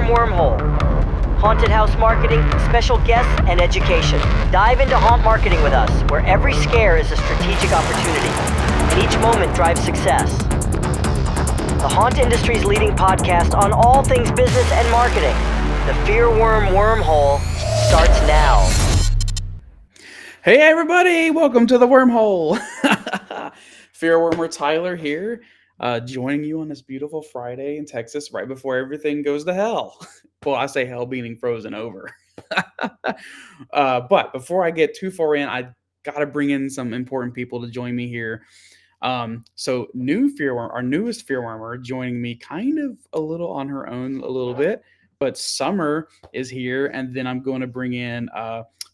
Wormhole. Haunted house marketing, special guests, and education. Dive into haunt marketing with us, where every scare is a strategic opportunity, and each moment drives success. The haunt industry's leading podcast on all things business and marketing. The FearWorm Wormhole starts now. Hey everybody, welcome to the Wormhole. FearWormer Tyler here, joining you on this beautiful Friday in Texas right before everything goes to hell. Well, I say hell meaning frozen over. But before I get too far in, I gotta bring in some important people to join me here. So new FearWorm, our newest FearWormer, joining me kind of a little on her own a little bit, but Summer is here, and then I'm going to bring in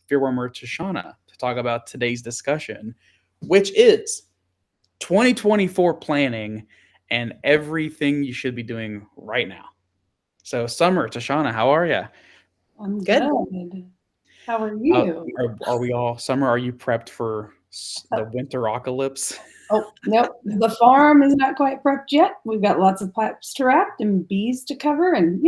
FearWormer Tashana to talk about today's discussion, which is 2024 planning and everything you should be doing right now. So, Summer, Tashana, how are you? I'm good. How are you? Are we all, Summer, are you prepped for the winter apocalypse? Oh, nope. The farm is not quite prepped yet. We've got lots of pipes to wrap and bees to cover and,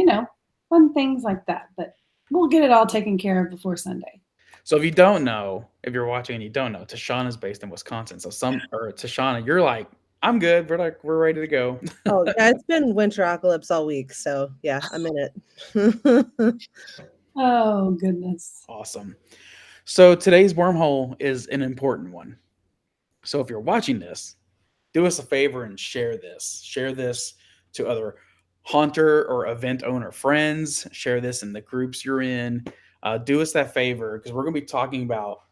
fun things like that. But we'll get it all taken care of before Sunday. So if you don't know, if you're watching and you don't know, Tashana's based in Wisconsin. So Tashana, you're like, I'm good. We're ready to go. Oh, yeah, it's been winter apocalypse all week. So yeah, I'm in it. Oh, goodness. Awesome. So today's wormhole is an important one. So if you're watching this, do us a favor and share this. Share this to other haunter or event owner friends. Share this in the groups you're in. Do us that favor, because we're going to be talking about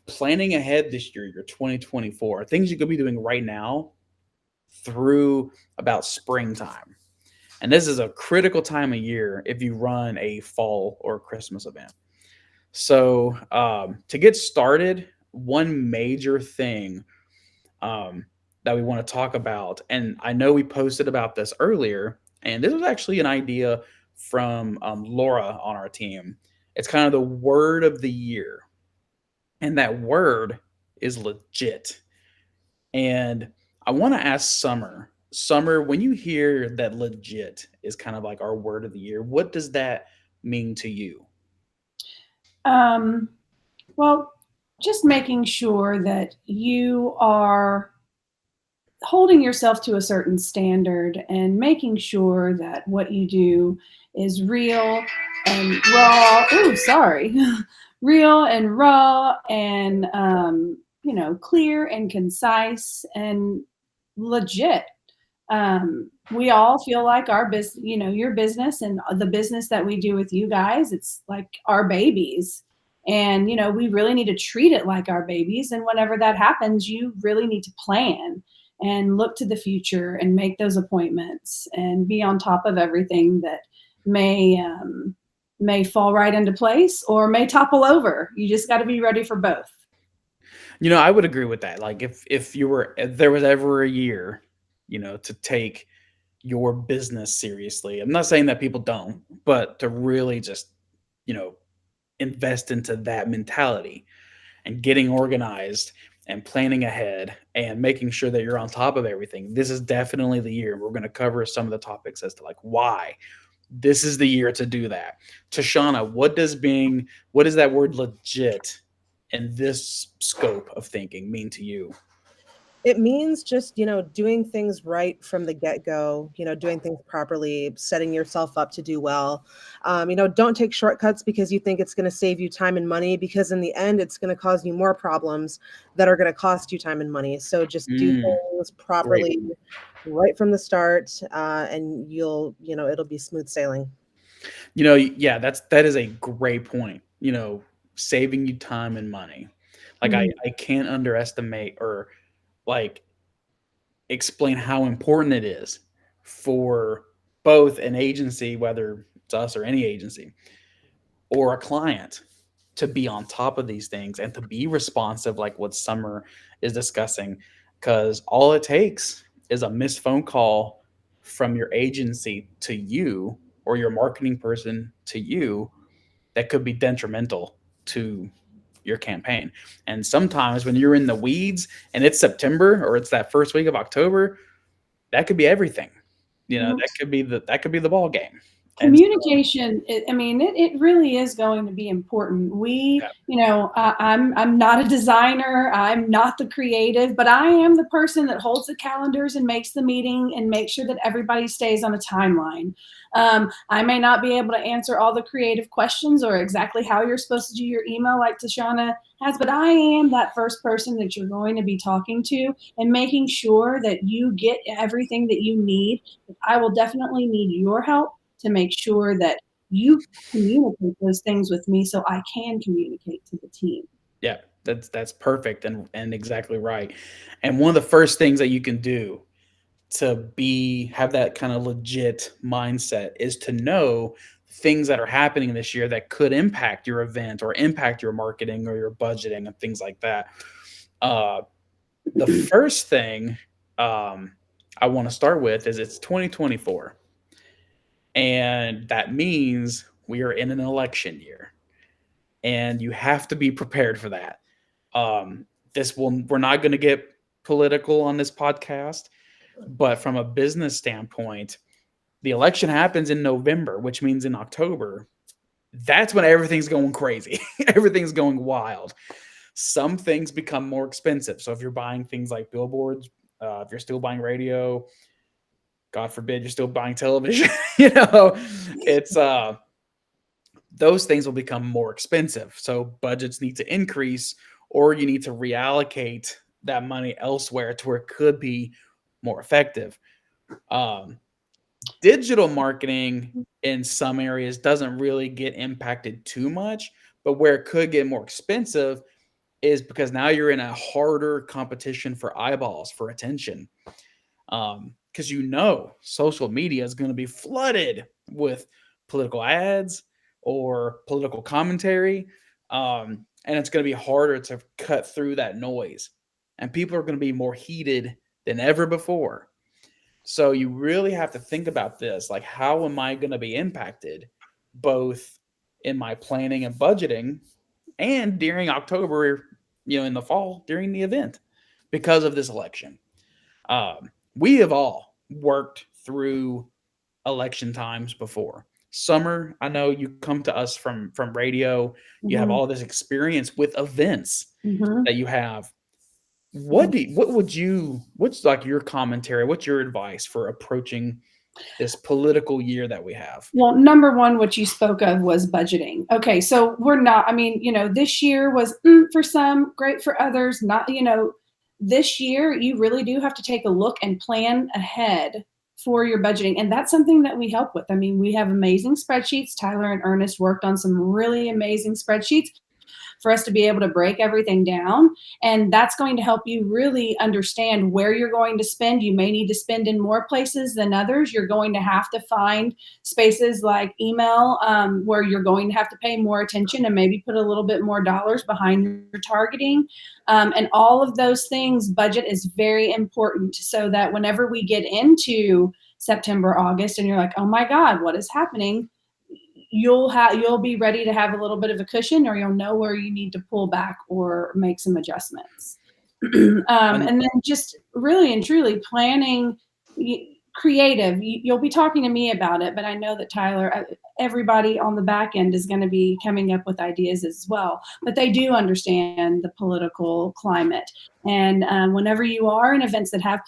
planning ahead this year, your 2024, things you could be doing right now through about springtime. And this is a critical time of year if you run a fall or Christmas event. So to get started, one major thing that we want to talk about, and I know we posted about this earlier, and this was actually an idea from Laura on our team. It's kind of the word of the year. And that word is legit. And I want to ask Summer, when you hear that legit is kind of like our word of the year, what does that mean to you? Well, just making sure that you are holding yourself to a certain standard and making sure that what you do is real and raw. Real and raw and, clear and concise and legit. We all feel like our business, your business and the business that we do with you guys, it's like our babies. And, we really need to treat it like our babies. And whenever that happens, you really need to plan and look to the future and make those appointments and be on top of everything that may fall right into place or may topple over. You just got to be ready for both. I would agree with that. Like if there was ever a year, to take your business seriously, I'm not saying that people don't, but to really just, invest into that mentality and getting organized and planning ahead and making sure that you're on top of everything. This is definitely the year. We're going to cover some of the topics as to like why this is the year to do that. Tashana, what does that word legit in this scope of thinking mean to you? It means just, doing things right from the get-go, doing things properly, setting yourself up to do well. Don't take shortcuts because you think it's going to save you time and money, because in the end, it's going to cause you more problems that are going to cost you time and money. So just do things properly right from the start, and it'll be smooth sailing. Yeah, that is a great point. Saving you time and money. Like I can't underestimate or like explain how important it is for both an agency, whether it's us or any agency, or a client, to be on top of these things and to be responsive, like what Summer is discussing, because all it takes is a missed phone call from your agency to you or your marketing person to you that could be detrimental to your campaign. And sometimes when you're in the weeds and it's September or it's that first week of October, that could be everything. That could be the ball game. And so, Communication, I mean, it really is going to be important. yeah, I'm not a designer, I'm not the creative, but I am the person that holds the calendars and makes the meeting and makes sure that everybody stays on a timeline. I may not be able to answer all the creative questions or exactly how you're supposed to do your email like Tashana has, but I am that first person that you're going to be talking to and making sure that you get everything that you need. I will definitely need your help to make sure that you communicate those things with me so I can communicate to the team. yeah, that's perfect and exactly right. And one of the first things that you can do to have that kind of legit mindset is to know things that are happening this year that could impact your event or impact your marketing or your budgeting and things like that. Uh, the first thing I want to start with is it's 2024, and that means we are in an election year, and you have to be prepared for that. Um, we're not going to get political on this podcast, but from a business standpoint, the election happens in November, which means in October, that's when everything's going crazy. Everything's going wild. Some things become more expensive. So if you're buying things like billboards, if you're still buying radio, God forbid you're still buying television, it's those things will become more expensive. So budgets need to increase, or you need to reallocate that money elsewhere to where it could be more effective. Um, Digital marketing in some areas doesn't really get impacted too much, but where it could get more expensive is because now you're in a harder competition for eyeballs, for attention. Because social media is going to be flooded with political ads or political commentary, and it's going to be harder to cut through that noise. And people are going to be more heated than ever before. So you really have to think about this, like, how am I going to be impacted both in my planning and budgeting and during October, in the fall during the event because of this election. We have all worked through election times before. Summer, I know you come to us from radio. You have Mhm. all this experience with events Mhm. that you have. What's like your commentary? What's your advice for approaching this political year that we have? Well, number one, what you spoke of was budgeting. Okay, so we're not, I mean, this year was for some, great for others, not, this year you really do have to take a look and plan ahead for your budgeting. And that's something that we help with. I mean, we have amazing spreadsheets. Tyler and Ernest worked on some really amazing spreadsheets for us to be able to break everything down. And that's going to help you really understand where you're going to spend. You may need to spend in more places than others. You're going to have to find spaces like email where you're going to have to pay more attention and maybe put a little bit more dollars behind your targeting. And all of those things, budget is very important so that whenever we get into September, August, and you're like, oh my God, what is happening? You'll be ready to have a little bit of a cushion, or you'll know where you need to pull back or make some adjustments. And And then just really and truly planning creative. You'll be talking to me about it, but I know that Tyler, everybody on the back end is going to be coming up with ideas as well. But they do understand the political climate. And whenever you are in events that have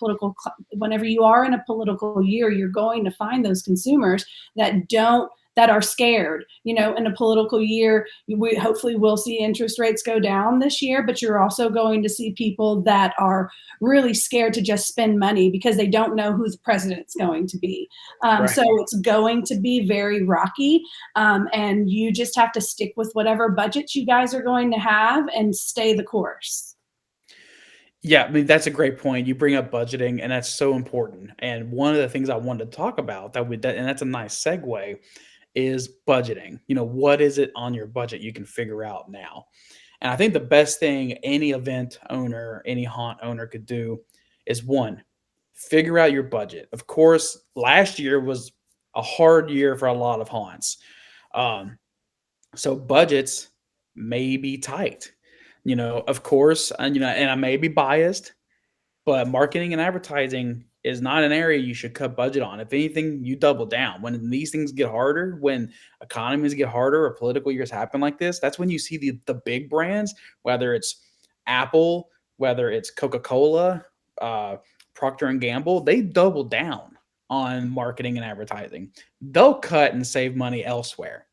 whenever you are in a political year, you're going to find those consumers that are scared. In a political year, we hopefully will see interest rates go down this year, but you're also going to see people that are really scared to just spend money because they don't know who the president's going to be. right. So it's going to be very rocky, and you just have to stick with whatever budgets you guys are going to have and stay the course. Yeah, I mean, that's a great point. You bring up budgeting, and that's so important. And one of the things I wanted to talk about and that's a nice segue, is budgeting. What is it on your budget you can figure out now? And I think the best thing any event owner, any haunt owner could do is, one, figure out your budget. Of course, last year was a hard year for a lot of haunts. Um, so budgets may be tight. Of course, and I may be biased, but marketing and advertising is not an area you should cut budget on. If anything, you double down. When these things get harder, when economies get harder or political years happen like this, that's when you see the big brands, whether it's Apple, whether it's Coca-Cola, uh, Procter and Gamble, they double down on marketing and advertising. They'll cut and save money elsewhere.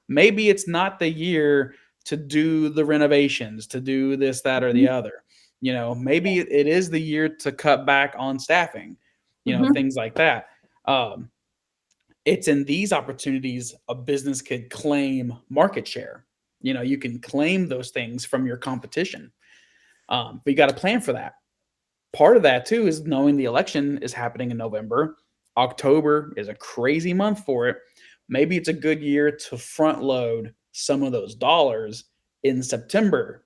Maybe it's not the year to do the renovations, to do this, that, or the other. Maybe it is the year to cut back on staffing, Mhm. things like that. Um, it's in these opportunities a business could claim market share. You can claim those things from your competition, but you got to plan for that. Part of that too is knowing the election is happening in November. October is a crazy month for it. Maybe it's a good year to front load some of those dollars in September.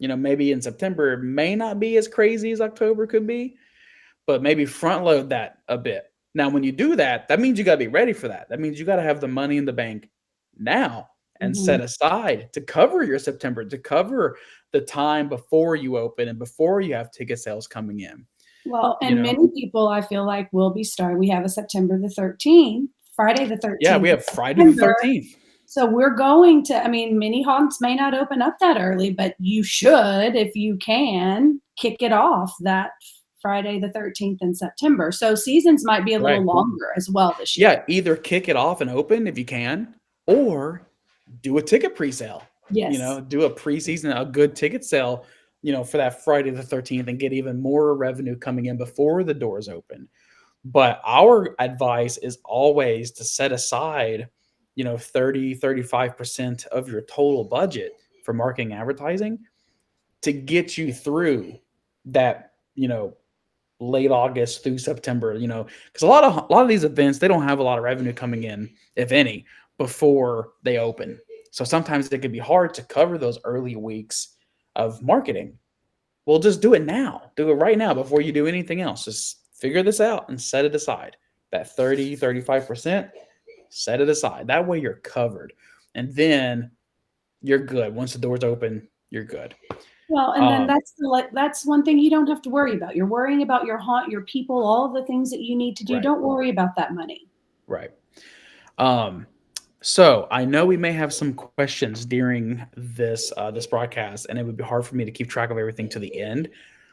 Maybe in September it may not be as crazy as October could be, but maybe front load that a bit. Now, when you do that, that means you got to be ready for that. That means you got to have the money in the bank now and set Mhm. aside to cover your September, to cover the time before you open and before you have ticket sales coming in. Well, You and know, many people I feel like will be starting. We have a September the 13th, Friday the yeah, we 13th of have Friday the September. 13th. So we're going to, I mean, many haunts may not open up that early, but you should, if you can, kick it off that Friday the 13th in September. So seasons might be a little Right. longer as well this year. Yeah, either kick it off and open if you can, or do a ticket pre-sale. Yes. Do a preseason, a good ticket sale, for that Friday the 13th and get even more revenue coming in before the doors open. But our advice is always to set aside, 30, 35% of your total budget for marketing and advertising to get you through that, late August through September, because a lot of these events, they don't have a lot of revenue coming in, if any, before they open. So sometimes it can be hard to cover those early weeks of marketing. Well, just do it now. Do it right now before you do anything else. Just figure this out and set it aside. That 30, 35%, set it aside. That way you're covered. And then you're good. Once the doors open, you're good. Well, and then Um, that's one thing you don't have to worry about. You're worrying about your haunt, your people, all of the things that you need to do. right, Don't worry about that money. right. Um, so I know we may have some questions during this broadcast, and it would be hard for me to keep track of everything to the end.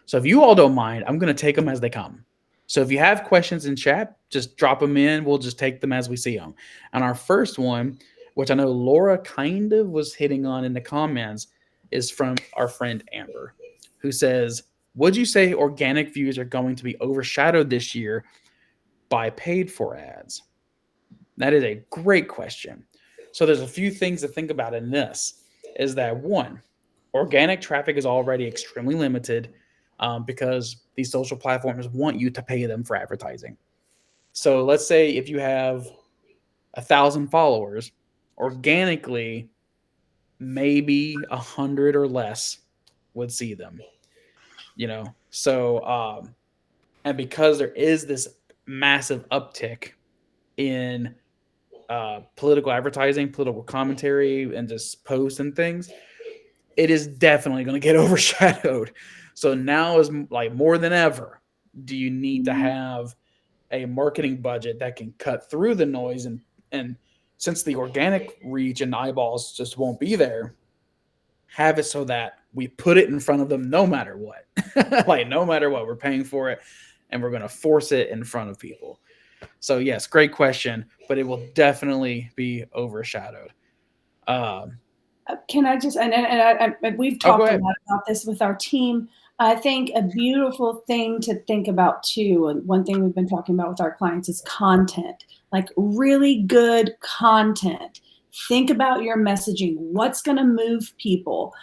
So if you all don't mind, I'm going to take them as they come. So if you have questions in chat, just drop them in. We'll just take them as we see them. And our first one, which I know Laura kind of was hitting on in the comments, is from our friend Amber, who says, "Would you say organic views are going to be overshadowed this year by paid for ads?" That is a great question. So there's a few things to think about in this. Is that one, organic traffic is already extremely limited because these social platforms want you to pay them for advertising. So let's say if you have 1,000 followers, organically, maybe 100 or less would see them. And because there is this massive uptick in political advertising, political commentary, and just posts and things, it is definitely going to get overshadowed. So now is like more than ever, do you need to Mhm. have a marketing budget that can cut through the noise, and since the organic reach and eyeballs just won't be there, have it so that we put it in front of them no matter what. Like no matter what, we're paying for it and we're going to force it in front of people. So yes, great question, but it will definitely be overshadowed. Um, Can I just, we've oh, go talked a ahead. lot about this with our team. I think a beautiful thing to think about too, and one thing we've been talking about with our clients is content, like really good content. Think about your messaging. What's going to move people?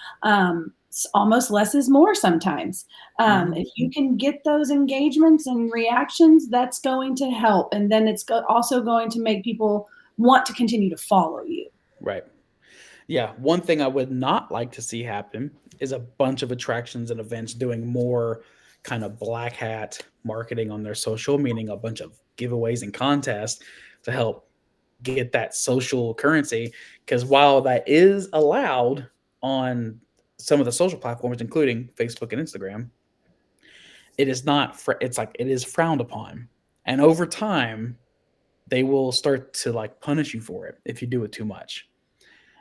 Almost less is more sometimes. Mhm. If you can get those engagements and reactions, that's going to help. And then it's also going to make people want to continue to follow you. Right. Yeah. One thing I would not like to see happen is a bunch of attractions and events doing more kind of black hat marketing on their social, meaning a bunch of giveaways and contests to help get that social currency. Because while that is allowed on some of the social platforms, including Facebook and Instagram, it is not. It's like it is frowned upon, and over time, they will start to like punish you for it if you do it too much.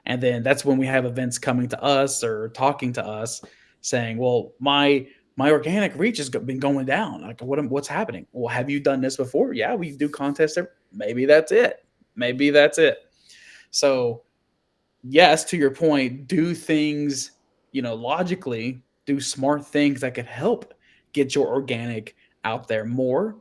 And then that's when we have events coming to us or talking to us saying, "Well, my organic reach has been going down. Like, what's happening? Well, have you done this before? Yeah, we do contests. Maybe that's it. Maybe that's it." So, yes, to your point, do things, logically, do smart things that could help get your organic out there more,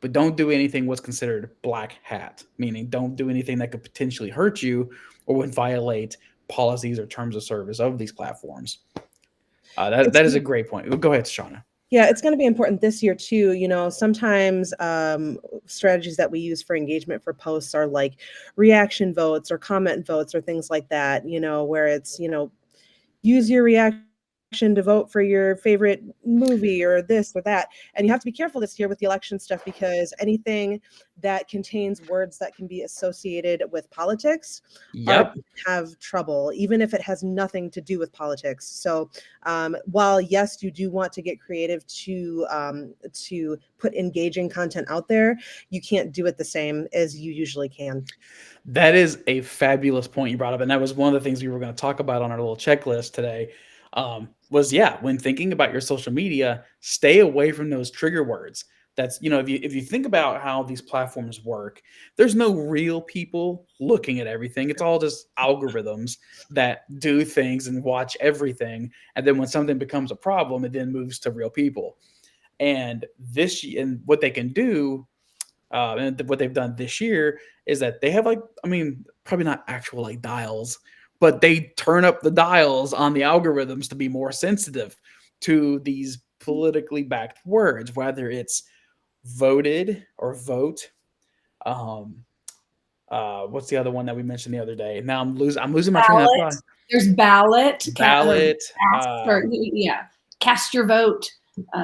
but don't do anything what's considered black hat, meaning don't do anything that could potentially hurt you or would violate policies or terms of service of these platforms. That is a great point. Go ahead, Shauna. Yeah, it's going to be important this year too. Sometimes strategies that we use for engagement for posts are like reaction votes or comment votes or things like that, where it's, use your reaction to vote for your favorite movie or this or that. And you have to be careful this year with the election stuff, because anything that contains words that can be associated with politics Yep. have trouble, even if it has nothing to do with politics. So while yes, you do want to get creative to put engaging content out there, you can't do it the same as you usually can. That is a fabulous point you brought up, and that was one of the things we were going to talk about on our little checklist today. When thinking about your social media, stay away from those trigger words. That's if you think about how these platforms work, there's no real people looking at everything. It's all just algorithms that do things and watch everything, and then when something becomes a problem, it then moves to real people. And what they can do, and what they've done this year is that they have probably not actual like dials, but they turn up the dials on the algorithms to be more sensitive to these politically backed words, whether it's voted or vote. What's the other one that we mentioned the other day? Now I'm losing my train of thought. There's ballot. Ballot. Cast your vote.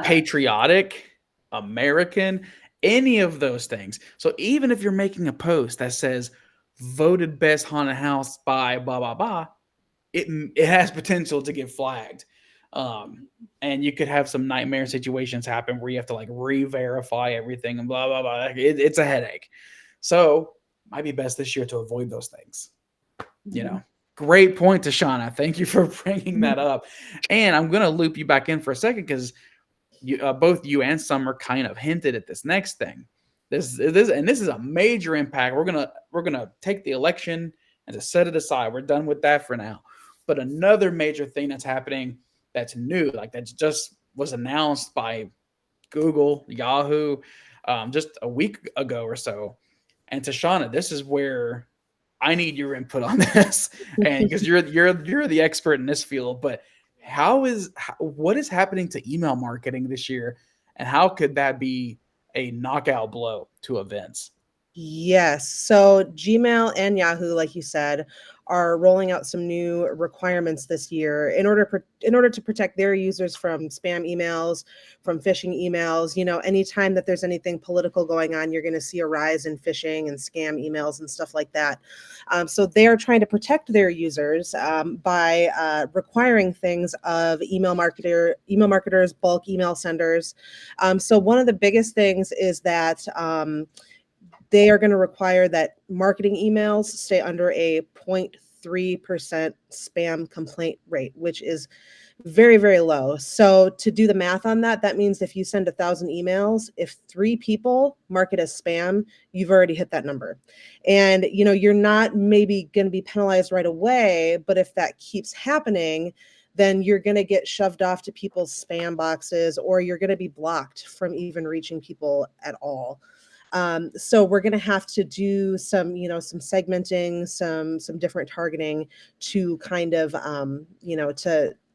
Patriotic, American, any of those things. So even if you're making a post that says voted best haunted house by blah blah blah, it has potential to get flagged. And you could have some nightmare situations happen where you have to like re-verify everything and blah blah blah. It's a headache. So might be best this year to avoid those things. Great point, Tashana. Thank you for bringing that up. And I'm gonna loop you back in for a second because both you and Summer kind of hinted at this next thing. This is a major impact. We're gonna take the election and just set it aside. We're done with that for now. But another major thing that's happening that's new, like that just was announced by Google, Yahoo, just a week ago or so. And Tashana, this is where I need your input on this, and because you're the expert in this field. But what is happening to email marketing this year, and how could that be a knockout blow to events? Yes. So Gmail and Yahoo, like you said, are rolling out some new requirements this year in order to protect their users from spam emails, from phishing emails. Anytime that there's anything political going on, you're going to see a rise in phishing and scam emails and stuff like that. So they are trying to protect their users by requiring things of email marketers, bulk email senders. So one of the biggest things is that they are going to require that marketing emails stay under a 0.3% spam complaint rate, which is very, very low. So to do the math on that, that means if you send 1,000 emails, if 3 people mark it as spam, you've already hit that number. And, you're not maybe going to be penalized right away, but if that keeps happening, then you're going to get shoved off to people's spam boxes, or you're going to be blocked from even reaching people at all. So we're going to have to do some segmenting, some different targeting to kind of,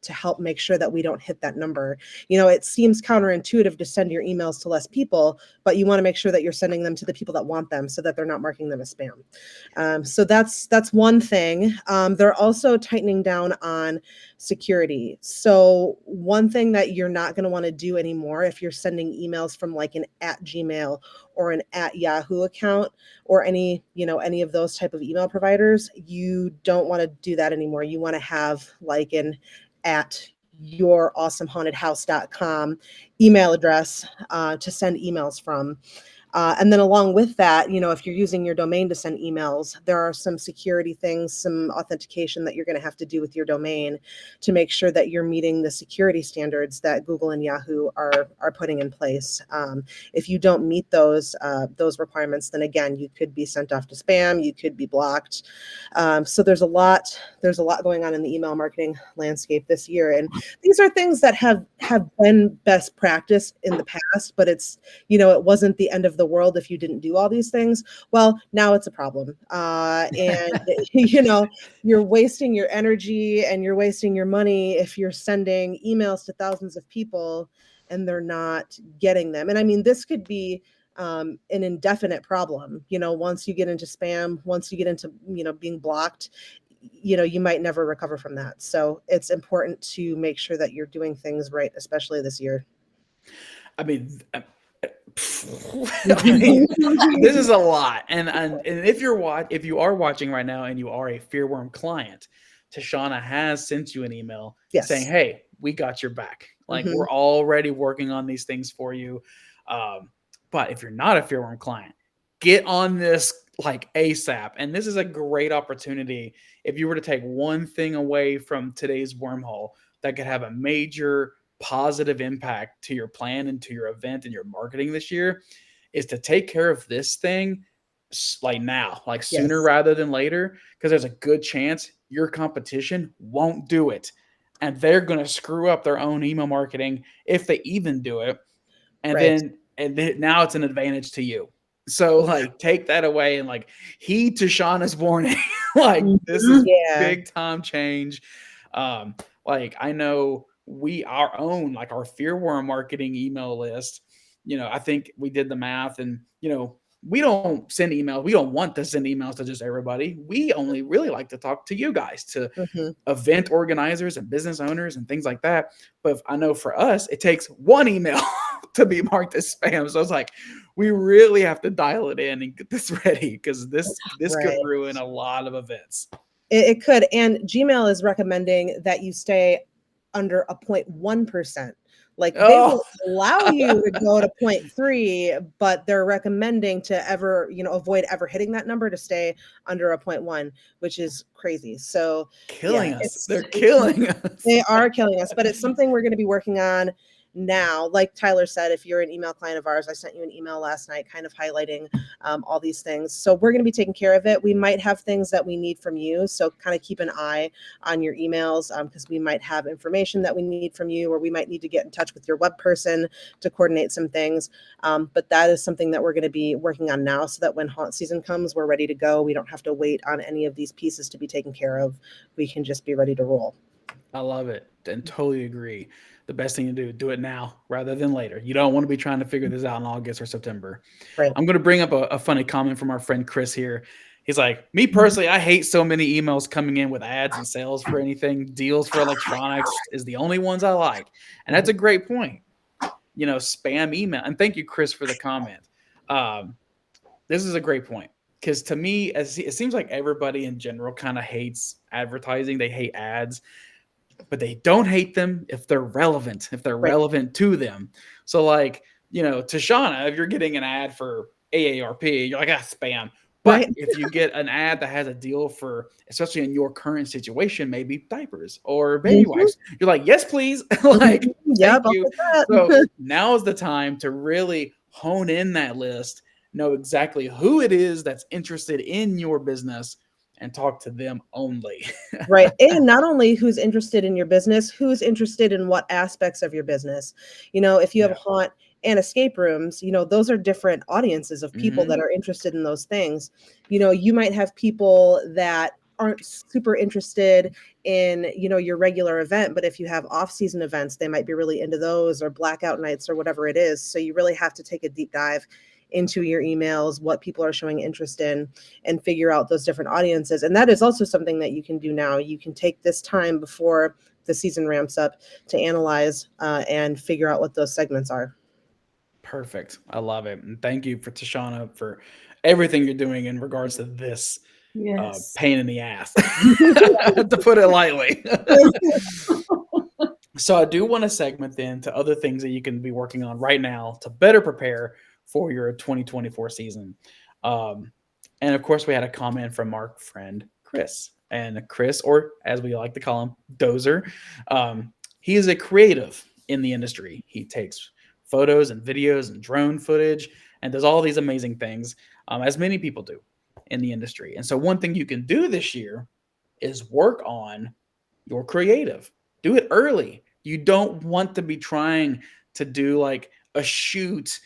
to help make sure that we don't hit that number. It seems counterintuitive to send your emails to less people, but you want to make sure that you're sending them to the people that want them so that they're not marking them as spam. So that's one thing. They're also tightening down on security. So one thing that you're not going to want to do anymore if you're sending emails from like an @Gmail or an @Yahoo account or any of those type of email providers, you don't want to do that anymore. You want to have like an yourawesomehauntedhouse.com email address to send emails from. And then along with that, if you're using your domain to send emails, there are some security things, some authentication that you're going to have to do with your domain to make sure that you're meeting the security standards that Google and Yahoo are putting in place. If you don't meet those requirements, then again, you could be sent off to spam, you could be blocked. So there's a lot going on in the email marketing landscape this year. And these are things that have been best practice in the past, but it's, it wasn't the end of the world if you didn't do all these things. Well, now it's a problem. And, you're wasting your energy and you're wasting your money if you're sending emails to thousands of people and they're not getting them. And I mean, this could be an indefinite problem. Once you get into spam, once you get into, being blocked, you might never recover from that. So it's important to make sure that you're doing things right, especially this year. I mean, this is a lot. And if you are watching right now and you are a FearWorm client, Tashana has sent you an email saying, hey, we got your back. Like, we're already working on these things for you. But if you're not a FearWorm client, get on this like ASAP. And this is a great opportunity. If you were to take one thing away from today's Wormhole that could have a major positive impact to your plan and to your event and your marketing this year, is to take care of this thing like now, like sooner rather than later, because there's a good chance your competition won't do it. And they're going to screw up their own email marketing if they even do it. And then now it's an advantage to you. So like take that away and like heed Tashana's warning. Like this is big time change. Like I know our own like our FearWorm marketing email list, I think we did the math and we don't send emails. We don't want to send emails to just everybody. We only really like to talk to you guys, to event organizers and business owners and things like that. But I know for us, it takes one email to be marked as spam. So it's like, we really have to dial it in and get this ready because this could ruin a lot of events. It could. And Gmail is recommending that you stay under a 0.1%. Like they will allow you to go to 0.3, but they're recommending to avoid ever hitting that number, to stay under a 0.1, which is crazy. So killing us. They're killing us. They are killing us, but it's something we're going to be working on now. Like Tyler said, if you're an email client of ours, I sent you an email last night kind of highlighting all these things. So we're going to be taking care of it. We might have things that we need from you. So kind of keep an eye on your emails because we might have information that we need from you, or we might need to get in touch with your web person to coordinate some things. But that is something that we're going to be working on now so that when haunt season comes, we're ready to go. We don't have to wait on any of these pieces to be taken care of. We can just be ready to roll. I love it and totally agree. The best thing to do it now rather than later. You don't want to be trying to figure this out in August or September. Right. I'm going to bring up a funny comment from our friend Chris here. He's like, me personally, I hate so many emails coming in with ads and sales for anything. Deals for electronics is the only ones I like. And that's a great point. Spam email. And thank you, Chris, for the comment. This is a great point. Because to me, it seems like everybody in general kind of hates advertising. They hate ads. But they don't hate them if they're relevant, relevant to them. So like, Tashana, if you're getting an ad for AARP, you're like, spam. But if you get an ad that has a deal for, especially in your current situation, maybe diapers or baby wipes, you're like, yes, please. Like, thank you. So now is the time to really hone in that list, know exactly who it is that's interested in your business, and talk to them only. Right. And not only who's interested in your business, who's interested in what aspects of your business. If you have haunt and escape rooms, those are different audiences of people that are interested in those things. You might have people that aren't super interested in, your regular event, but if you have off-season events, they might be really into those, or blackout nights or whatever it is. So you really have to take a deep dive into your emails, what people are showing interest in, and figure out those different audiences. And that is also something that you can do now. You can take this time before the season ramps up to analyze and figure out what those segments are. Perfect. I love it. And thank you for Tashana for everything you're doing in regards to this pain in the ass, to put it lightly. So I do want to segment then to other things that you can be working on right now to better prepare for your 2024 season. Um, and of course, we had a comment from our friend Chris. And Chris, or as we like to call him, Dozer, he is a creative in the industry. He takes photos and videos and drone footage and does all these amazing things, as many people do in the industry. And so, one thing you can do this year is work on your creative. Do it early. You don't want to be trying to do like a shoot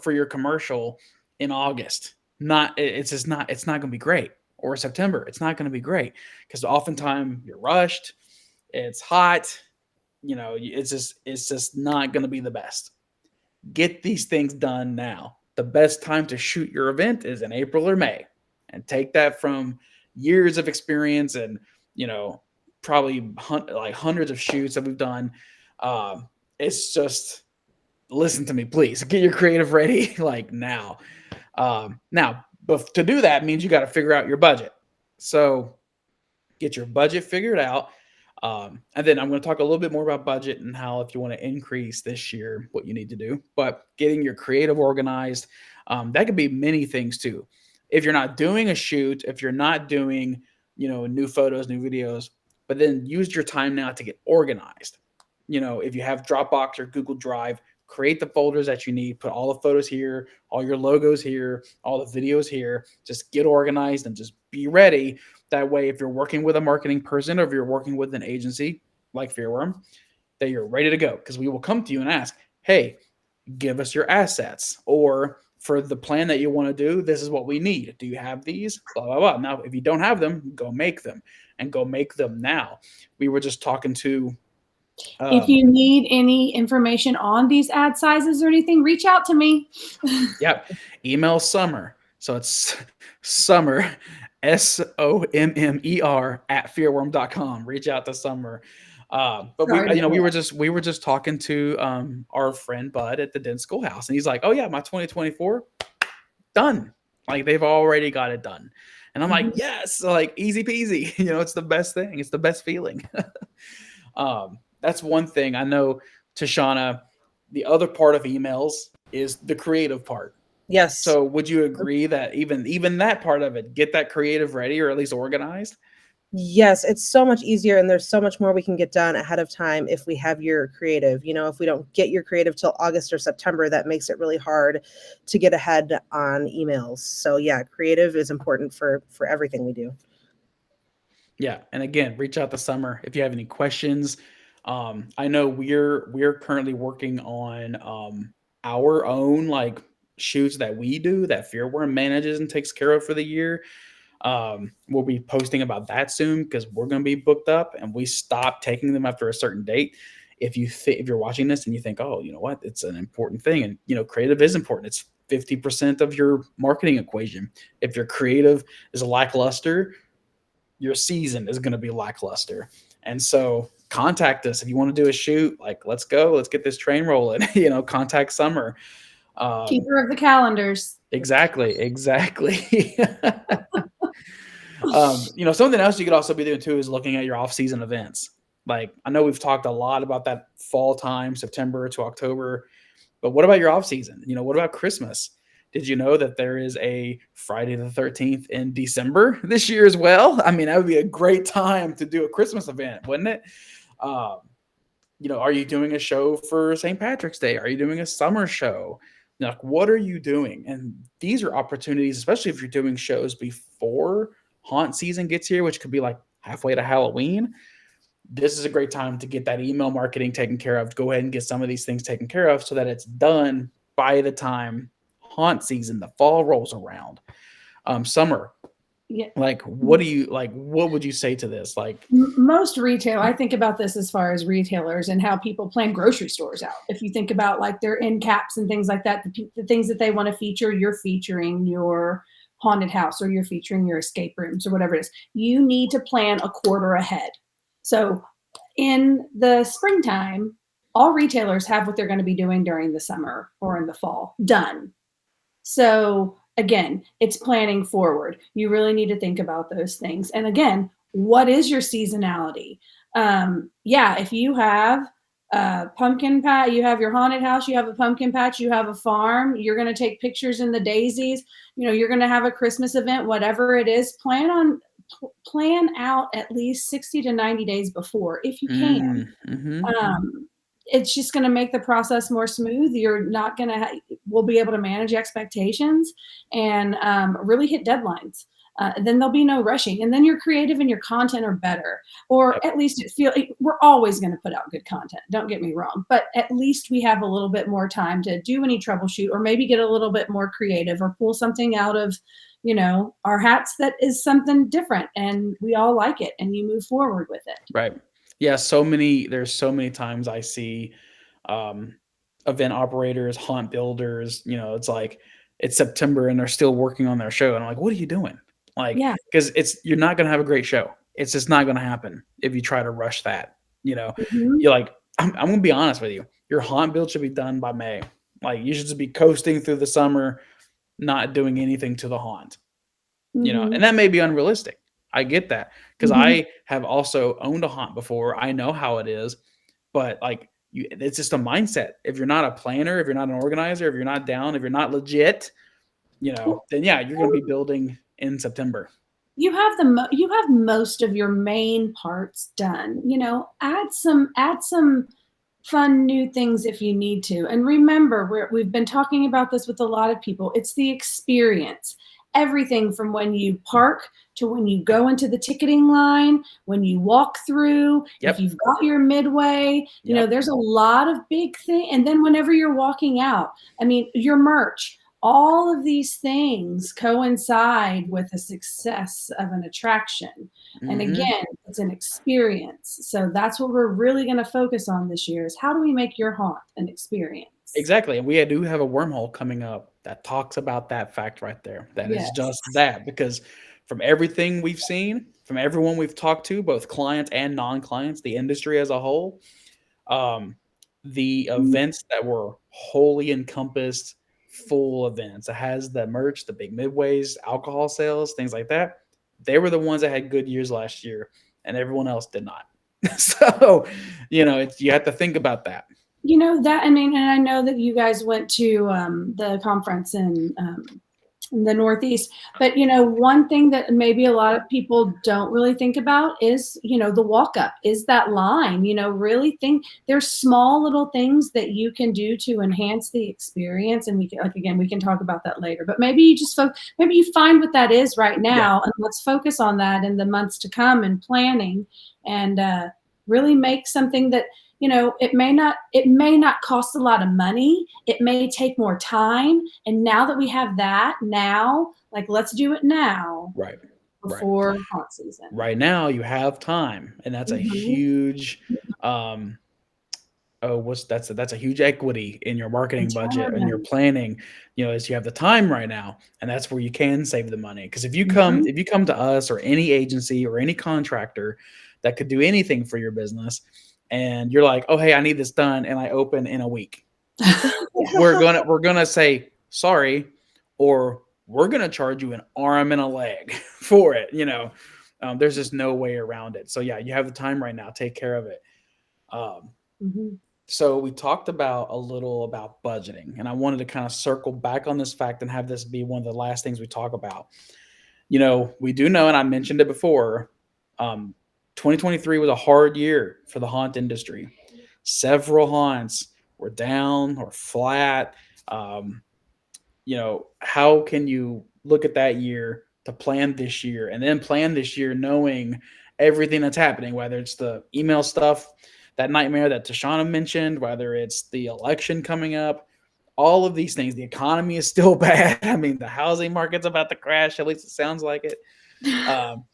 for your commercial in August. It's not going to be great. Or September, it's not going to be great because oftentimes you're rushed. It's hot. It's just not going to be the best. Get these things done now. The best time to shoot your event is in April or May, and take that from years of experience and probably like hundreds of shoots that we've done. It's just, listen to me, please. Get your creative ready like now. Now, but to do that means you got to figure out your budget. So get your budget figured out. And then I'm going to talk a little bit more about budget and how, if you want to increase this year, what you need to do. But getting your creative organized, that could be many things too. If you're not doing a shoot, if you're not doing, new photos, new videos, but then use your time now to get organized. If you have Dropbox or Google Drive, create the folders that you need, put all the photos here, all your logos here, all the videos here. Just get organized and just be ready. That way, if you're working with a marketing person or if you're working with an agency like FearWorm, that you're ready to go, because we will come to you and ask, hey, give us your assets, or for the plan that you want to do, this is what we need. Do you have these? Blah, blah, blah. Now, if you don't have them, go make them, and go make them now. We were just talking to if you need any information on these ad sizes or anything, reach out to me. Yep. Email Summer. So it's Summer, SOMMER @fearworm.com. Reach out to Summer. But we were just talking to our friend Bud at the Den Schoolhouse, and he's like, "Oh yeah, my 2024 done. Like, they've already got it done." And I'm like, "Yes, like easy peasy." It's the best thing. It's the best feeling. That's one thing I know, Tashana. The other part of emails is the creative part. Yes. So would you agree that even that part of it, get that creative ready, or at least organized? Yes, it's so much easier, and there's so much more we can get done ahead of time if we have your creative. If we don't get your creative till August or September, that makes it really hard to get ahead on emails. So yeah, creative is important for everything we do. Yeah, and again, reach out to Summer if you have any questions. I know we're currently working on our own like shoots that we do that FearWorm manages and takes care of for the year. We'll be posting about that soon, because we're going to be booked up, and we stop taking them after a certain date. If you're watching this and you think, oh, you know what, it's an important thing, and creative is important. It's 50% of your marketing equation. If your creative is lackluster, your season is going to be lackluster. And so contact us if you want to do a shoot. Like, let's go, let's get this train rolling. Contact Summer. Keeper of the calendars. Exactly. Something else you could also be doing too is looking at your off-season events. Like, I know we've talked a lot about that fall time, September to October, but what about your off-season? What about Christmas? Did you know that there is a Friday the 13th in December this year as well? I mean, that would be a great time to do a Christmas event, wouldn't it? Are you doing a show for St. Patrick's Day? Are you doing a summer show? Like, what are you doing? And these are opportunities, especially if you're doing shows before haunt season gets here, which could be like halfway to Halloween. This is a great time to get that email marketing taken care of. Go ahead and get some of these things taken care of so that it's done by the time haunt season, the fall, rolls around. Summer, Yeah. like, what would you say to this? Like, most retail, I think about this as far as retailers and how people plan grocery stores out. If you think about like their end caps and things like that, the things that they want to feature, you're featuring your haunted house, or you're featuring your escape rooms, or whatever it is. You need to plan a quarter ahead. So in the springtime, all retailers have what they're going to be doing during the summer or in the fall done. So again, it's planning forward. You really need to think about those things. And again, what is your seasonality? If you have pumpkin patch, you have your haunted house, you have a pumpkin patch, you have a farm, you're going to take pictures in the daisies, you're going to have a Christmas event, whatever it is, plan out at least 60 to 90 days before if you can. Mm-hmm. It's just going to make the process more smooth. You're not going to we'll be able to manage expectations and really hit deadlines. Then there'll be no rushing, and then your creative and your content are better, or Yep. at least we're always going to put out good content, don't get me wrong, but at least we have a little bit more time to do any troubleshoot, or maybe get a little bit more creative, or pull something out of our hats that is something different, and we all like it, and you move forward with it. Right. Yeah, there's so many times I see um event operators, haunt builders, it's like it's September and they're still working on their show. And I'm like, what are you doing? Like, Yeah. because you're not gonna have a great show. It's just not gonna happen if you try to rush that. Mhm. You're like, I'm gonna be honest with you. Your haunt build should be done by May. Like you should just be coasting through the summer, not doing anything to the haunt. And Mhm. that may be unrealistic. I get that because Mhm. I have also owned a haunt before. I know how it is, but like it's just a mindset. If you're not a planner, if you're not an organizer, if you're not down, if you're not legit, Well, then yeah, you're going to be building in September. you have most of your main parts done. Add some fun new things if you need to. And remember, we've been talking about this with a lot of people. It's the experience. Everything from when you park to when you go into the ticketing line, when you walk through, if Yep. you've got your midway, Yep. there's a lot of big things. And then whenever you're walking out, I mean, your merch, all of these things coincide with the success of an attraction. And Hmm. again, it's an experience. So that's what we're really going to focus on this year is how do we make your haunt an experience? Exactly. And we do have a wormhole coming up that talks about that fact right there. That is Yes. just that because from everything we've seen, from everyone we've talked to, both clients and non-clients, the industry as a whole, um, the events that were wholly encompassed full events. It has the merch, the big midways, alcohol sales, things like that. They were the ones that had good years last year, and everyone else did not. So, you have to think about that. That, I mean, and I know that you guys went to the conference in the Northeast, but one thing that maybe a lot of people don't really think about is, the walk up, is that line, really think there's small little things that you can do to enhance the experience. And we can, like, again, we can talk about that later, but maybe you just maybe you find what that is right Yeah, now, and let's focus on that in the months to come and planning, and really make something that it may not cost a lot of money. It may take more time. And now that we have that like, let's do it now right, right. before haunt season. Right now, you have time, and that's a Mhm. huge, um, that's a huge equity in your marketing budget and your Determined. planning. Is you have the time right now, and that's where you can save the money. Because Mhm. if you come to us or any agency or any contractor that could do anything for your business, and you're like, oh hey, I need this done, and I open in a week, we're gonna say sorry, or we're gonna charge you an arm and a leg for it. There's just no way around it. So yeah, you have the time right now. Take care of it. Um, Mhm. so we talked about a little about budgeting, and I wanted to kind of circle back on this fact and have this be one of the last things we talk about. We do know, and I mentioned it before, um, 2023 was a hard year for the haunt industry. Several haunts were down or flat. Um, how can you look at that year to plan this year and then plan this year knowing everything that's happening, whether it's the email stuff, that nightmare that Tashana mentioned, whether it's the election coming up, all of these things. The economy is still bad. I mean, the housing market's about to crash. At least it sounds like it. Um,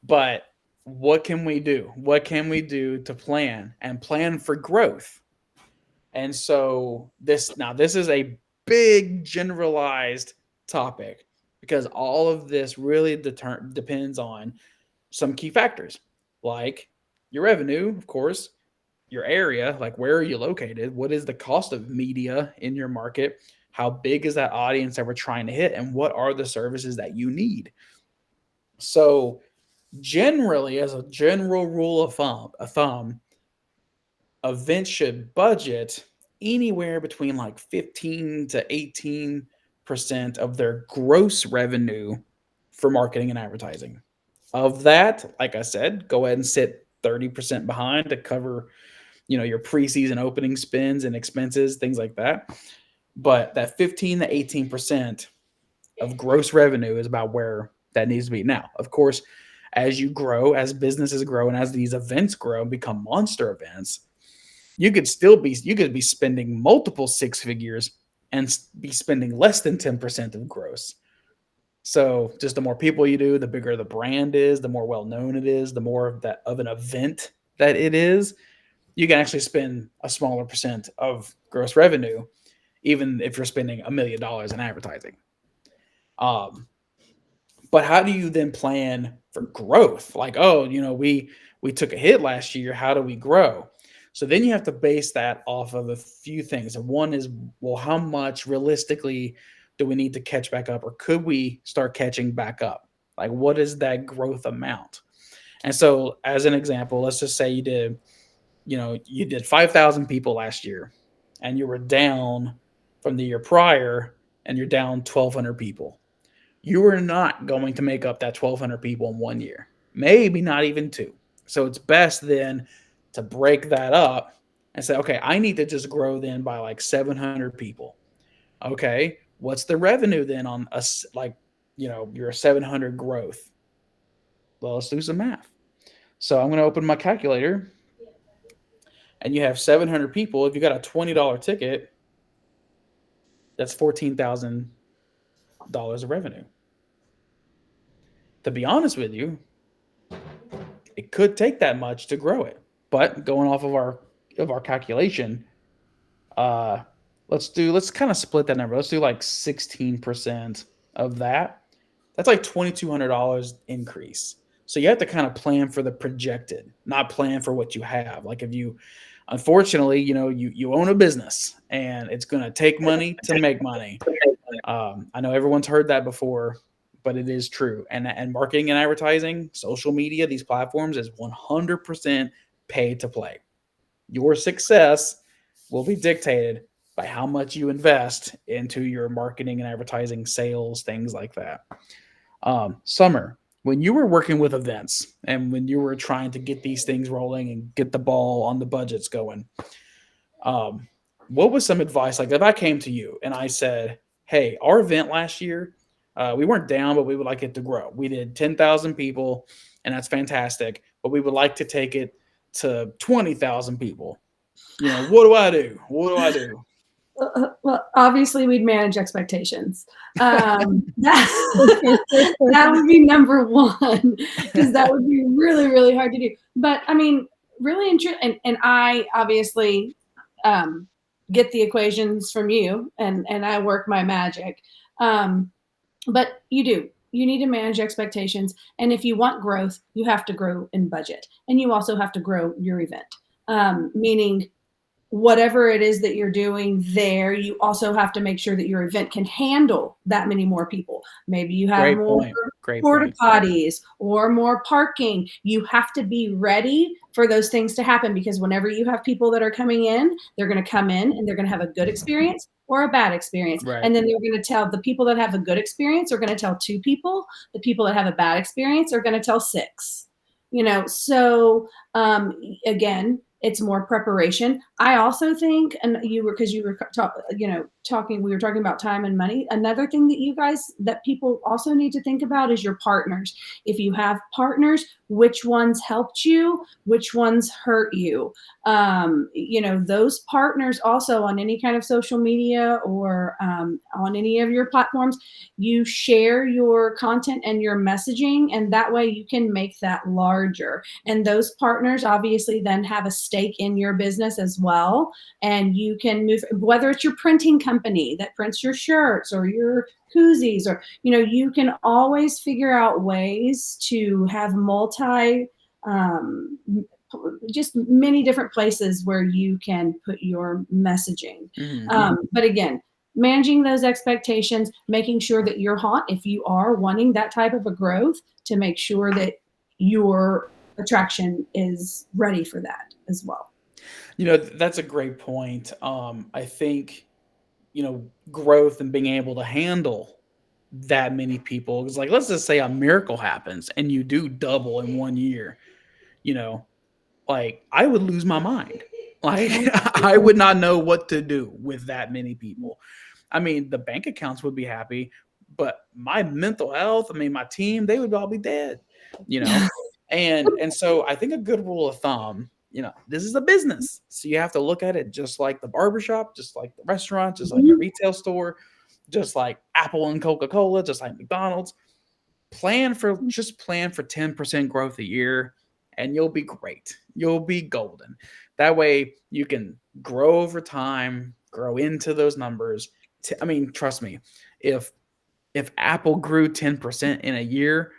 but what can we do? What can we do to plan and plan for growth? And so this is a big generalized topic because all of this really depends on some key factors like your revenue, of course, your area, like where are you located, what is the cost of media in your market, how big is that audience that we're trying to hit, and what are the services that you need. So generally, as a general rule of thumb, events should budget anywhere between like 15 to 18% of their gross revenue for marketing and advertising. Of that, like I said, go ahead and sit 30% behind to cover, your preseason opening spends and expenses, things like that. But that 15 to 18% of gross revenue is about where that needs to be. Now, of course, as you grow, as businesses grow, and as these events grow and become monster events, you could be spending multiple six figures and be spending less than 10% of gross. So just the more people you do, the bigger the brand is, the more well known it is, the more of an event that it is, you can actually spend a smaller percent of gross revenue, even if you're spending $1 million in advertising. But how do you then plan for growth? Like, we took a hit last year. How do we grow? So then you have to base that off of a few things. And one is, well, how much realistically do we need to catch back up, or could we start catching back up? Like, what is that growth amount? And so, as an example, let's just say you did 5,000 people last year, and you were down from the year prior, and you're down 1,200 people. You are not going to make up that 1,200 people in 1 year, maybe not even 2. So it's best then to break that up and say, okay, I need to just grow then by like 700 people. Okay, what's the revenue then on us? Like, your 700 growth. Well, let's do some math. So I'm going to open my calculator, and you have 700 people. If you got a $20 ticket, that's $14,000 of revenue. To be honest with you, it could take that much to grow it. But going off of our calculation, let's kind of split that number. Let's do like 16% of that. That's like $2,200 increase. So you have to kind of plan for the projected, not plan for what you have. Like, if you, unfortunately, you own a business and it's going to take money to make money. I know everyone's heard that before, but it is true. And marketing and advertising, social media, these platforms is 100% pay to play. Your success will be dictated by how much you invest into your marketing and advertising, sales, things like that. Summer, when you were working with events and when you were trying to get these things rolling and get the ball on the budgets going, what was some advice? Like, if I came to you and I said, hey, our event last year, we weren't down, but we would like it to grow. We did 10,000 people, and that's fantastic, but we would like to take it to 20,000 people. What do I do? What do I do? Well, obviously, we'd manage expectations. That would be number one, because that would be really, really hard to do. But I mean, really, and I obviously get the equations from you, and I work my magic. But you need to manage expectations. And if you want growth, you have to grow in budget, and you also have to grow your event. Meaning, whatever it is that you're doing there, you also have to make sure that your event can handle that many more people. Maybe you have more porta potties or more parking. You have to be ready for those things to happen, because whenever you have people that are coming in, they're going to come in and they're going to have a good experience or a bad experience. Right. And then they're going to tell, the people that have a good experience are going to tell 2 people. The people that have a bad experience are going to tell 6. So again, it's more preparation. I also think, and we were talking about time and money. Another thing that people also need to think about is your partners. If you have partners, which ones helped you, which ones hurt you? Those partners also, on any kind of social media or on any of your platforms, you share your content and your messaging, and that way you can make that larger. And those partners obviously then have a stake in your business as well. And you can move, whether it's your printing company that prints your shirts or your koozies, or, you can always figure out ways to have just many different places where you can put your messaging. Mm-hmm. But again, managing those expectations, making sure that you're hot, if you are wanting that type of a growth, to make sure that your attraction is ready for that as well. That's a great point. I think, growth and being able to handle that many people, because like, let's just say a miracle happens and you do double in 1 year, you know, like I would lose my mind. Like I would not know what to do with that many people. I mean, the bank accounts would be happy, but my mental health, I mean, my team, they would all be dead, you know? And so I think a good rule of thumb, this is a business. So you have to look at it just like the barbershop, just like the restaurant, just like a retail store, just like Apple and Coca-Cola, just like McDonald's. Just plan for 10% growth a year and you'll be great. You'll be golden. That way you can grow over time, grow into those numbers. I mean, trust me, if Apple grew 10% in a year,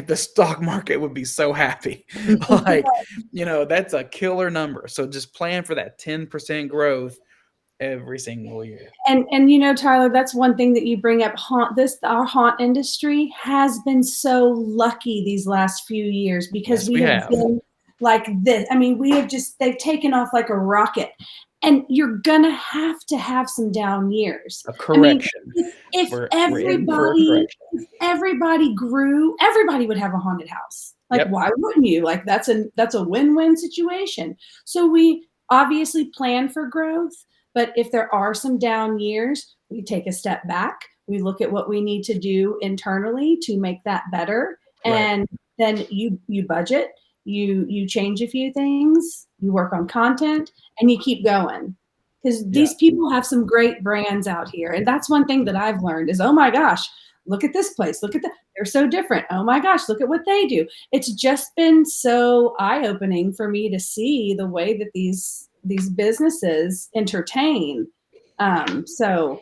the stock market would be so happy. Like, that's a killer number. So just plan for that 10% growth every single year. And Tyler, that's one thing that you bring up. Our haunt industry has been so lucky these last few years because Yes, we have been like this. I mean, they've taken off like a rocket. And you're gonna have to have some down years. A correction. I mean, if everybody grew, everybody would have a haunted house. Like, why wouldn't you? Like, that's a win-win situation. So we obviously plan for growth, but if there are some down years, we take a step back. We look at what we need to do internally to make that better, and then you budget. You change a few things, you work on content, and you keep going. Because these people have some great brands out here. And that's one thing that I've learned is, oh my gosh, look at this place. Look at that. They're so different. Oh my gosh, look at what they do. It's just been so eye-opening for me to see the way that these businesses entertain. So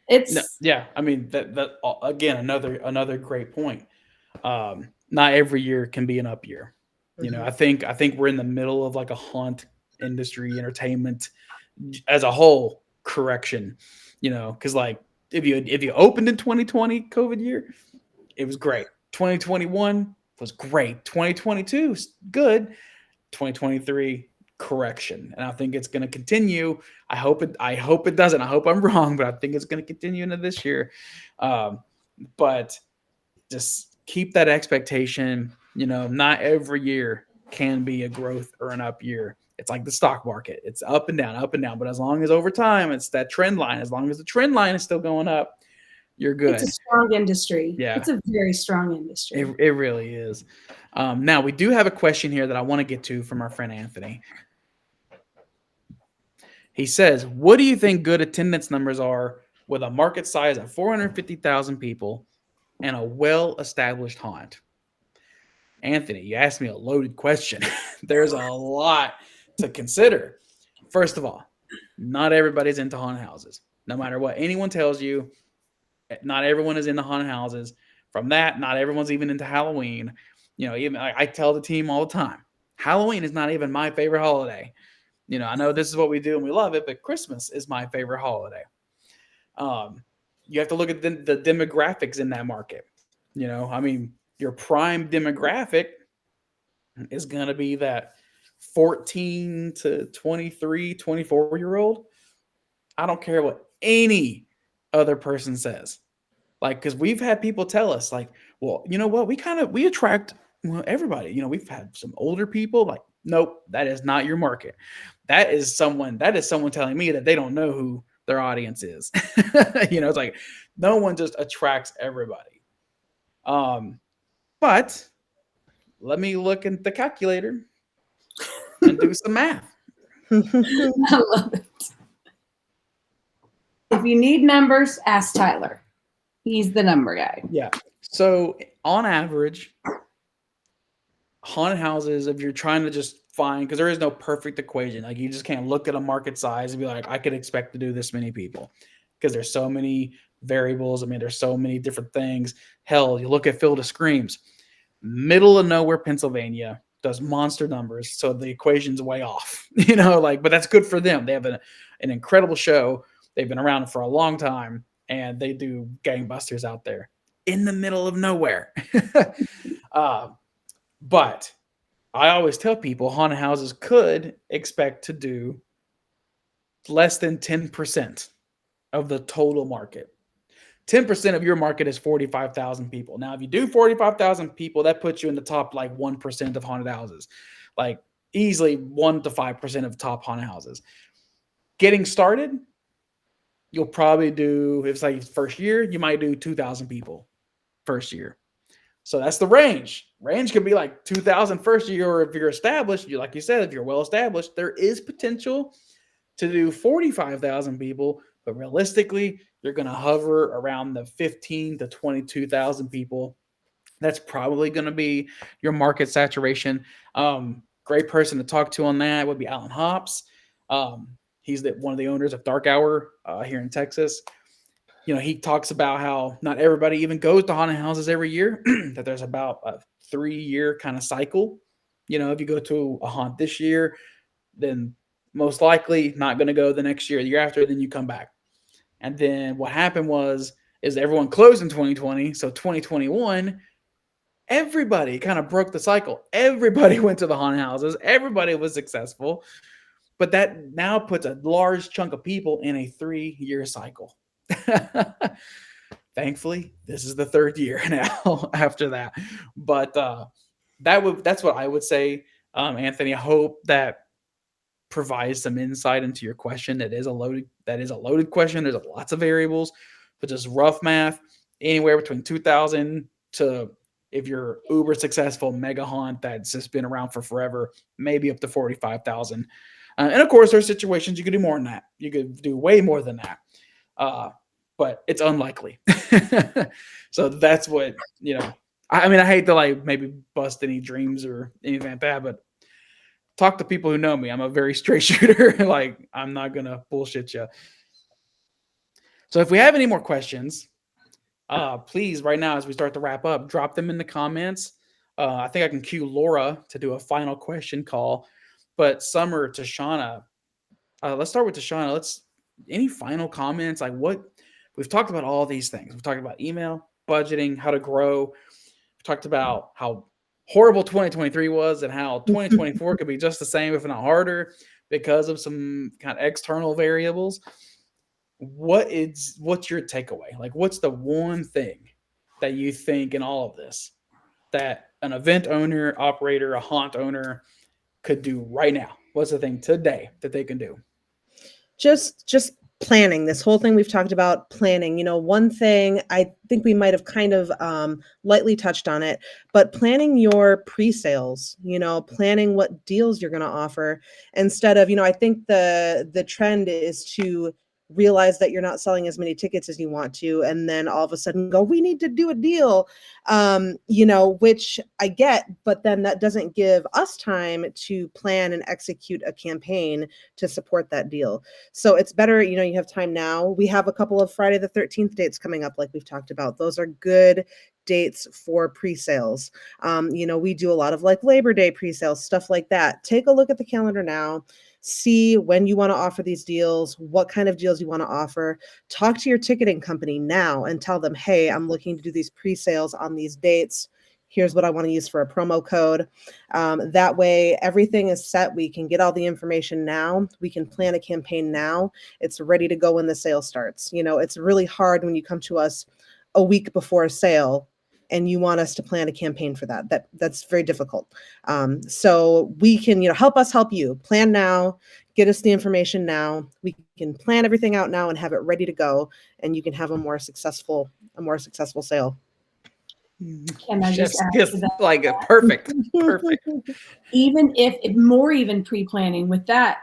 it's I mean that again, another great point. Not every year can be an up year. I think we're in the middle of like a haunt industry entertainment as a whole correction, because like if you opened in 2020 COVID year, it was great. 2021 was great. 2022 good. 2023 correction, and I think it's going to continue. I hope it doesn't. I hope I'm wrong, but I think it's going to continue into this year. But just keep that expectation. Not every year can be a growth or an up year. It's like the stock market. It's up and down. But as long as over time, it's that trend line. As long as the trend line is still going up, you're good. It's a strong industry. Yeah. It's a very strong industry. It really is. Now, we do have a question here that I want to get to from our friend Anthony. He says, what do you think good attendance numbers are with a market size of 450,000 people and a well-established haunt? Anthony, you asked me a loaded question. There's a lot to consider. First of all, not everybody's into haunted houses. No matter what anyone tells you, not everyone is into haunted houses. From that, not everyone's even into Halloween. Even I tell the team all the time, Halloween is not even my favorite holiday. I know this is what we do and we love it, but Christmas is my favorite holiday. You have to look at the demographics in that market. I mean, your prime demographic is going to be that 14 to 23, 24-year-old. I don't care what any other person says. Like, because we've had people tell us, like, well, you know what? We attract everybody. We've had some older people. Like, nope, that is not your market. That is someone telling me that they don't know who their audience is. It's like no one just attracts everybody. But let me look at the calculator and do some math. I love it. If you need numbers, ask Tyler. He's the number guy. Yeah. So on average, haunted houses, if you're trying to just find, because there is no perfect equation, like you just can't look at a market size and be like, I could expect to do this many people, because there's so many variables. I mean, there's so many different things. Hell, you look at Field of Screams, middle of nowhere, Pennsylvania, does monster numbers, so the equation's way off. But that's good for them. They have an incredible show. They've been around for a long time, and they do gangbusters out there in the middle of nowhere. But I always tell people haunted houses could expect to do less than 10% of the total market. 10% of your market is 45,000 people. Now, if you do 45,000 people, that puts you in the top like 1% of haunted houses, like easily 1 to 5% of top haunted houses. Getting started, you'll probably do, if it's like first year, you might do 2,000 people first year. So that's the range. Range could be like 2,000 first year, or if you're established, you like you said, if you're well established, there is potential to do 45,000 people, but realistically, you're going to hover around the 15 to 22,000 people. That's probably going to be your market saturation. Great person to talk to on that would be Alan Hops. He's one of the owners of Dark Hour here in Texas. He talks about how not everybody even goes to haunted houses every year, that there's about a 3-year kind of cycle. If you go to a haunt this year, then most likely not going to go the next year, the year after, then you come back. And then what happened is everyone closed in 2020. So 2021, everybody kind of broke the cycle. Everybody went to the haunted houses. Everybody was successful. But that now puts a large chunk of people in a 3-year cycle. Thankfully, this is the 3rd year now after that. But that's what I would say, Anthony. I hope that provides some insight into your question. That is a loaded question. There's lots of variables, but just rough math, anywhere between 2,000 to, if you're uber successful mega haunt that's just been around for forever, maybe up to 45,000. And of course, there's situations you could do more than that. You could do way more than that. But it's unlikely. So that's what, I mean, I hate to like maybe bust any dreams or anything like that, but talk to people who know me. I'm a very straight shooter. Like, I'm not going to bullshit you. So if we have any more questions, please, right now, as we start to wrap up, drop them in the comments. I think I can cue Laura to do a final question call. But Summer, Tashana, let's start with Tashana. Any final comments? Like, what we've talked about all these things. We've talked about email, budgeting, how to grow. We've talked about how horrible 2023 was and how 2024 could be just the same, if not harder, because of some kind of external variables. What's your takeaway? Like, what's the one thing that you think in all of this that an event owner, operator, a haunt owner could do right now? What's the thing today that they can do? Just planning. This whole thing we've talked about planning. One thing I think we might have kind of lightly touched on it, but planning your pre-sales, planning what deals you're going to offer instead of, I think the trend is to realize that you're not selling as many tickets as you want to, and then all of a sudden go, we need to do a deal, which I get, but then that doesn't give us time to plan and execute a campaign to support that deal. So it's better, you have time now. We have a couple of Friday the 13th dates coming up, like we've talked about. Those are good dates for pre-sales. We do a lot of like Labor Day pre-sales, stuff like that. Take a look at the calendar now. See when you want to offer these deals, what kind of deals you want to offer. Talk to your ticketing company now and tell them, hey, I'm looking to do these pre-sales on these dates. Here's what I want to use for a promo code. That way, everything is set. We can get all the information now. We can plan a campaign now. It's ready to go when the sale starts. It's really hard when you come to us a week before a sale and you want us to plan a campaign for that. That's very difficult. So we can, help us help you. Plan now, get us the information now. We can plan everything out now and have it ready to go, and you can have a more successful sale. Can I just add to that? Like perfect. Even pre-planning with that,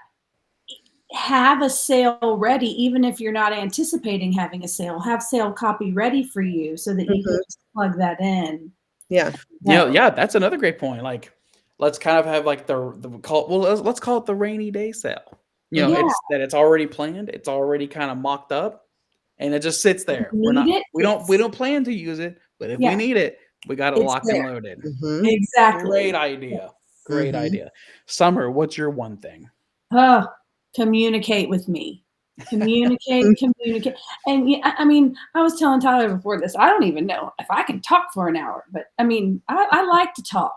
have a sale ready, even if you're not anticipating having a sale. Have sale copy ready for you so that you can just plug that in. Yeah. That's another great point. Like, let's kind of have like let's call it the rainy day sale. It's already planned, it's already kind of mocked up, and it just sits there. We don't plan to use it, but if we need it, we got it locked and loaded. Mm-hmm. Exactly. Great idea. Great idea. Summer, what's your one thing? Communicate with me. Communicate. And yeah, I mean, I was telling Tyler before this, I don't even know if I can talk for an hour, but I mean, I like to talk.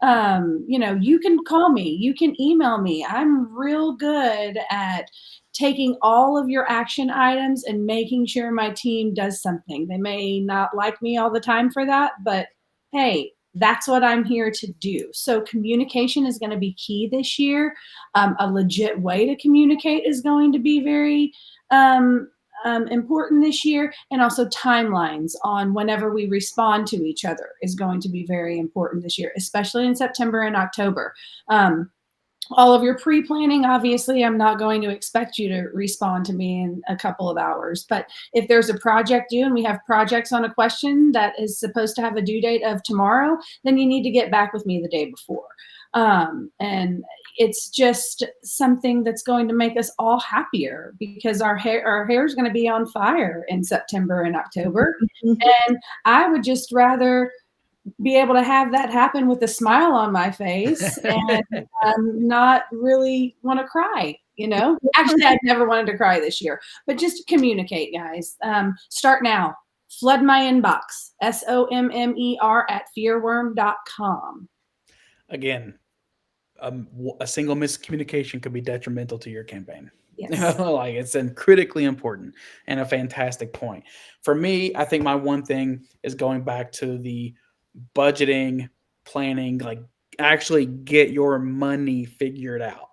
You can call me, you can email me. I'm real good at taking all of your action items and making sure my team does something. They may not like me all the time for that, but hey, that's what I'm here to do. So communication is going to be key this year. A legit way to communicate is going to be very um, important this year, and also timelines on whenever we respond to each other is going to be very important this year, especially in September and October. All of your pre-planning, obviously, I'm not going to expect you to respond to me in a couple of hours. But if there's a project due and we have projects on a question that is supposed to have a due date of tomorrow, then you need to get back with me the day before. And it's just something that's going to make us all happier because our hair is going to be on fire in September and October. And I would just rather be able to have that happen with a smile on my face and not really want to cry. Actually, I've never wanted to cry this year, but just communicate, guys. Start now. Flood my inbox, SOMMER at fearworm.com. Again, a single miscommunication could be detrimental to your campaign. Yes. Like it's critically important and a fantastic point. For me, I think my one thing is going back to the budgeting, planning, like actually get your money figured out.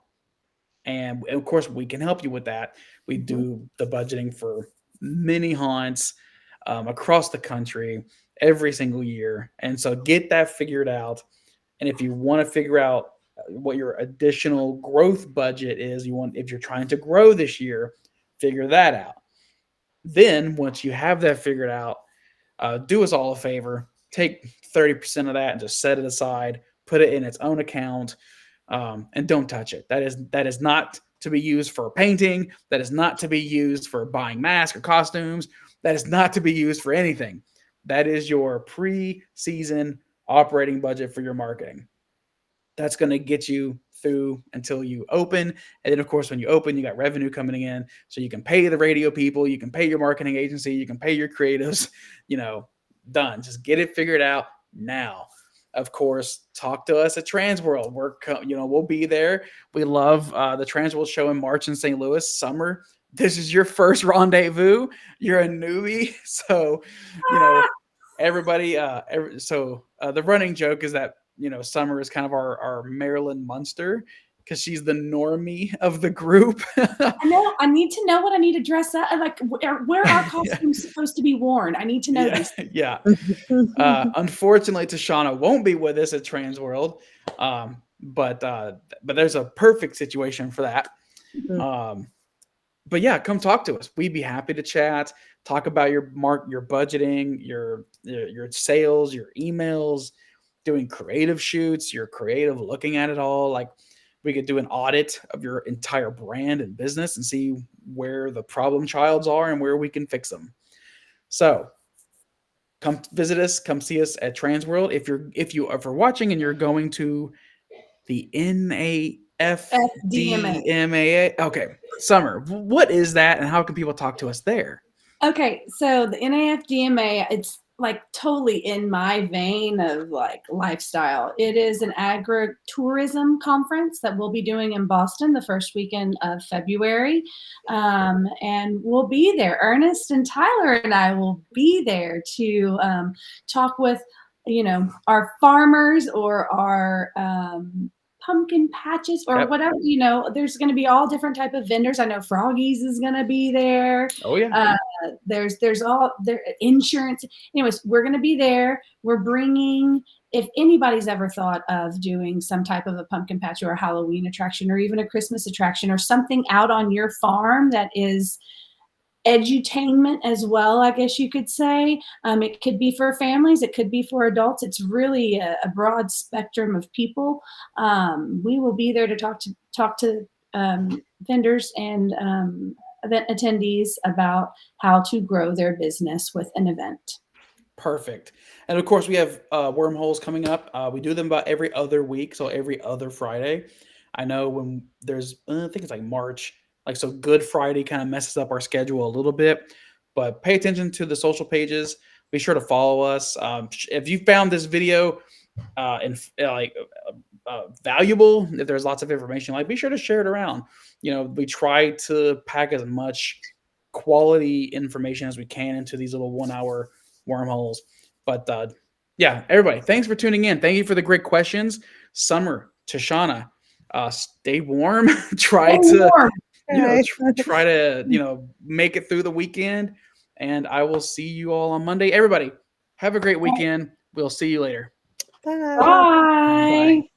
And of course, we can help you with that. We do the budgeting for many haunts across the country every single year. And so get that figured out. And if you want to figure out what your additional growth budget is, if you're trying to grow this year, figure that out. Then once you have that figured out, do us all a favor, take 30% of that and just set it aside, put it in its own account, and don't touch it. That is not to be used for painting. That is not to be used for buying masks or costumes. That is not to be used for anything. That is your pre-season operating budget for your marketing. That's going to get you through until you open. And then, of course, when you open, you got revenue coming in. So you can pay the radio people, you can pay your marketing agency, you can pay your creatives, done. Just get it figured out now. Of course, talk to us at Transworld. We'll be there. We love the Transworld show in March in St. Louis. Summer, this is your first rendezvous. You're a newbie. So, everybody. The running joke is that, Summer is kind of our Marilyn Munster because she's the normie of the group. I know. I need to know what I need to dress up. Like, where are costumes supposed to be worn? I need to know this. Yeah. Unfortunately, Tashana won't be with us at Transworld, but there's a perfect situation for that. But yeah, come talk to us. We'd be happy to chat, talk about your budgeting, your sales, your emails, doing creative shoots, your creative looking at it all. Like we could do an audit of your entire brand and business and see where the problem childs are and where we can fix them. So come visit us, come see us at Transworld. If you're watching and you're going to the NAFDMA. Okay. Summer, what is that and how can people talk to us there? Okay, so the NAFDMA, it's like totally in my vein of like lifestyle. It is an agritourism conference that we'll be doing in Boston the first weekend of February. And we'll be there. Ernest and Tyler and I will be there to talk with, our farmers or our pumpkin patches or whatever, there's going to be all different type of vendors. I know Froggies is going to be there. Oh yeah. There's all their insurance. Anyways, we're going to be there. We're bringing, if anybody's ever thought of doing some type of a pumpkin patch or a Halloween attraction or even a Christmas attraction or something out on your farm that is edutainment as well, I guess you could say. It could be for families, it could be for adults. It's really a broad spectrum of people. We will be there to talk to vendors and event attendees about how to grow their business with an event. Perfect. And of course, we have wormholes coming up. We do them about every other week, so every other Friday. I know when there's, I think it's like March Like, so Good Friday kind of messes up our schedule a little bit, but pay attention to the social pages. Be sure to follow us. If you found this video valuable, if there's lots of information, like, be sure to share it around. We try to pack as much quality information as we can into these little 1 hour wormholes. But yeah, everybody, thanks for tuning in. Thank you for the great questions. Summer, Tashana, stay warm. Try to make it through the weekend, and I will see you all on Monday. Everybody, have a great weekend. We'll see you later. Bye. Bye.